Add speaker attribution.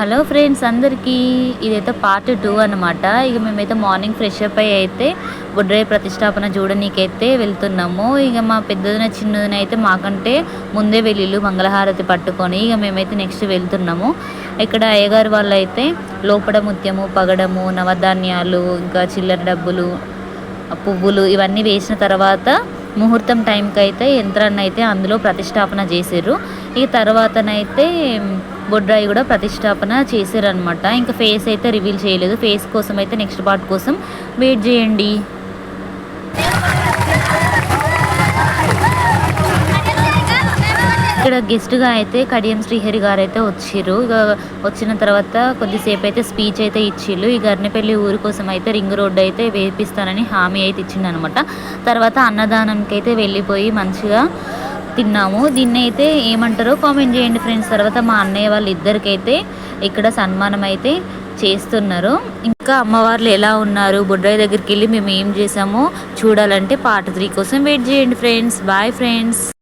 Speaker 1: Hello friends అందరికీ, ఇదైతే part 2 అనమాట. ఇక మేమైతే మార్నింగ్ ఫ్రెష్ అప్ అయ్యి అయితే బొడ్రాయి ప్రతిష్టాపన చూడనీకైతే వెళ్తున్నాము. ఇక మా పెద్దదిన చిన్నదిన అయితే మాకంటే ముందే వెళ్ళిళ్ళు మంగళహారతి పట్టుకొని. ఇక మేమైతే నెక్స్ట్ వెళ్తున్నాము. ఇక్కడ అయ్యగారు వాళ్ళు అయితే లోపడ ముత్యము, పగడము, నవధాన్యాలు, ఇంకా చిల్లర డబ్బులు, పువ్వులు ఇవన్నీ వేసిన తర్వాత ముహూర్తం టైంకి అయితే యంత్రాన్ని అయితే అందులో ప్రతిష్టాపన చేసారు. ఈ తర్వాతనైతే బొడ్రాయి కూడా ప్రతిష్టాపన చేశారనమాట. ఇంకా ఫేస్ అయితే రివీల్ చేయలేదు. ఫేస్ కోసం అయితే నెక్స్ట్ పార్ట్ కోసం వెయిట్ చేయండి. ఇక్కడ గెస్ట్గా అయితే కడియం శ్రీహరి గారు అయితే వచ్చిర్రు. ఇక వచ్చిన తర్వాత కొద్దిసేపు అయితే స్పీచ్ అయితే ఇచ్చిళ్ళు. ఈ గర్నెపల్లి ఊరి కోసం అయితే రింగ్ రోడ్డు అయితే వేపిస్తానని హామీ అయితే ఇచ్చిందనమాట. తర్వాత అన్నదానంకి అయితే వెళ్ళిపోయి మంచిగా తిన్నాము. దీన్ని అయితే ఏమంటారో కామెంట్ చేయండి ఫ్రెండ్స్. తర్వాత మా అన్నయ్య వాళ్ళు ఇద్దరికైతే ఇక్కడ సన్మానం అయితే చేస్తున్నారు. ఇంకా అమ్మవార్లు ఎలా ఉన్నారు, బొడ్రాయి దగ్గరికి వెళ్ళి మేము ఏం చేసామో చూడాలంటే పార్ట్ 3 కోసం వెయిట్ చేయండి ఫ్రెండ్స్. Bye friends.